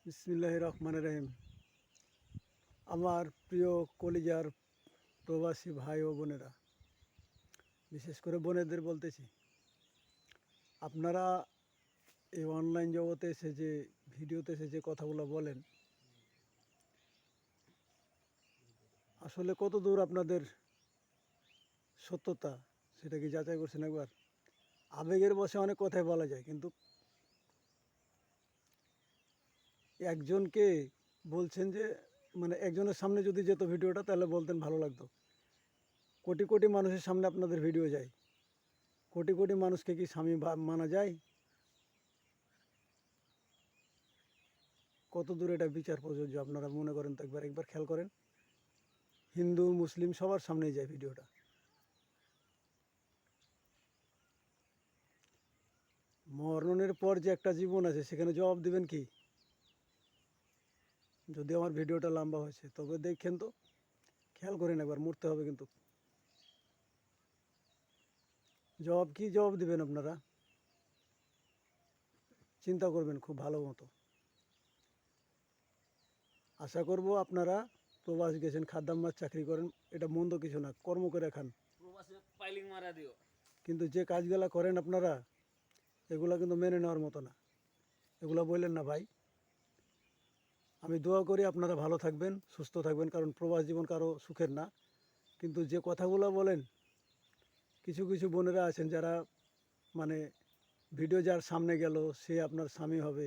বিসমিল্লাহির রহমানির রহিম। আমার প্রিয় কলিজার প্রবাসী ভাই ও বোনেরা, বিশেষ করে বোনেদের বলতেছি, আপনারা এই অনলাইন জগতে এসে যে ভিডিওতে এসে যে কথাগুলো বলেন, আসলে কত দূর আপনাদের সত্যতা সেটা কি যাচাই করছেন একবার? আবেগের বশে অনেক কথাই বলা যায়, কিন্তু একজনকে বলছেন যে মানে একজনের সামনে যদি যেত ভিডিওটা তাহলে বলতেন ভালো লাগতো। কোটি কোটি মানুষের সামনে আপনাদের ভিডিও যায়, কোটি কোটি মানুষকে কি স্বামী মানা যায়? কত দূর এটা বিচার প্রযোজ্য আপনারা মনে করেন তো, একবার একবার খেয়াল করেন। হিন্দু মুসলিম সবার সামনেই যায় ভিডিওটা। মরণের পর যে একটা জীবন আছে সেখানে জবাব দিবেন কি? যদি আমার ভিডিওটা লম্বা হয়েছে তবে দেখেন তো, খেয়াল করেন একবার, মরতে হবে কিন্তু। জবাব কি জবাব দিবেন আপনারা? চিন্তা করবেন খুব ভালো মতো। আশা করব আপনারা প্রবাস গেছেন, খাদ্যাম্মার চাকরি করেন, এটা মন্দ কিছু না, কর্ম করে খান, কিন্তু যে কাজগুলা করেন আপনারা এগুলা কিন্তু মেনে নেওয়ার মতো না। এগুলা বললেন না ভাই। আমি দোয়া করি আপনারা ভালো থাকবেন, সুস্থ থাকবেন, কারণ প্রবাস জীবন কারো সুখের না। কিন্তু যে কথাগুলো বলেন, কিছু কিছু বোনেরা আছেন যারা মানে ভিডিও যার সামনে গেল সে আপনার স্বামী হবে,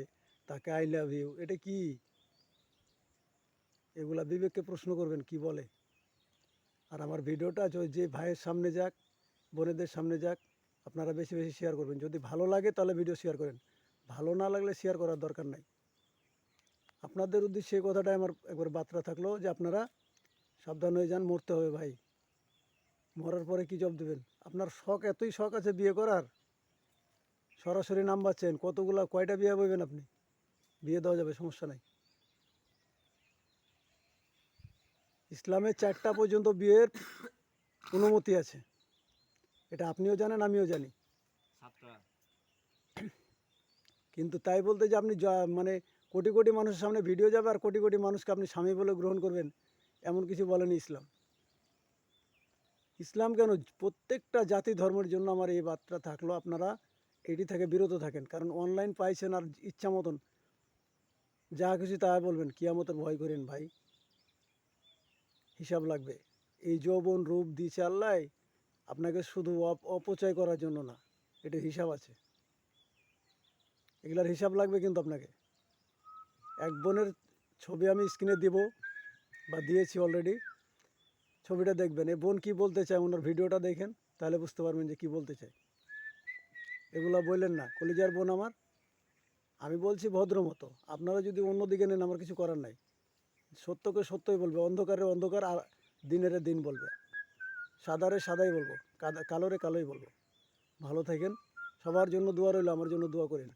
তাকে আই লাভ ইউ, এটা কি? এগুলা বিবেককে প্রশ্ন করবেন কি বলে। আর আমার ভিডিওটা যে ভাইয়ের সামনে যাক, বোনেদের সামনে যাক, আপনারা বেশি বেশি শেয়ার করবেন। যদি ভালো লাগে তাহলে ভিডিও শেয়ার করেন, ভালো না লাগলে শেয়ার করার দরকার নাই। আপনাদের উদ্দেশ্যে এই কথাটাই আমার একবার বার্তা থাকলো যে আপনারা সাবধান হয়ে যান, মরতে হবে ভাই। মরার পরে কী জব দেবেন? আপনার শখ, এতই শখ আছে বিয়ে করার, সরাসরি নাম পাচ্ছেন, কয়টা বিয়ে বলবেন আপনি? বিয়ে দেওয়া যাবে, সমস্যা নাই। ইসলামে 4টা পর্যন্ত বিয়ের অনুমতি আছে, এটা আপনিও জানেন আমিও জানি। কিন্তু তাই বলতে যে আপনি মানে কোটি কোটি মানুষের সামনে ভিডিও যাবে আর কোটি কোটি মানুষকে আপনি স্বামী বলে গ্রহণ করবেন, এমন কিছু বলেনি ইসলাম। ইসলাম কেন, প্রত্যেকটা জাতি ধর্মের জন্য আমার এই বার্তা থাকলো, আপনারা এটি থেকে বিরত থাকেন। কারণ অনলাইন পাইছেন আর ইচ্ছা মতন যা খুশি তা বলবেন, কিয়ামতের ভয় করেন ভাই, হিসাব লাগবে। এই যৌবন রূপ দিয়েছে আল্লাহ আপনাকে শুধু অপচয় করার জন্য না, এটা হিসাব আছে, এগুলার হিসাব লাগবে কিন্তু আপনাকে। এক বোনের ছবি আমি স্ক্রিনে দিব বা দিয়েছি অলরেডি, ছবিটা দেখবেন। এই বোন কী বলতে চায়, ওনার ভিডিওটা দেখেন, তাহলে বুঝতে পারবেন যে কী বলতে চায়। এগুলো বললেন না, কলিজার বোন আমার, আমি বলছি ভদ্র মতো। আপনারা যদি অন্যদিকে নেন আমার কিছু করার নাই। সত্যকে সত্যই বলবে, অন্ধকারে অন্ধকার, আর দিনের দিন বলবে, সাদারে সাদাই বলবো, কালোরে কালোই বলবো। ভালো থাকেন, সবার জন্য দোয়া রইল, আমার জন্য দোয়া করেন।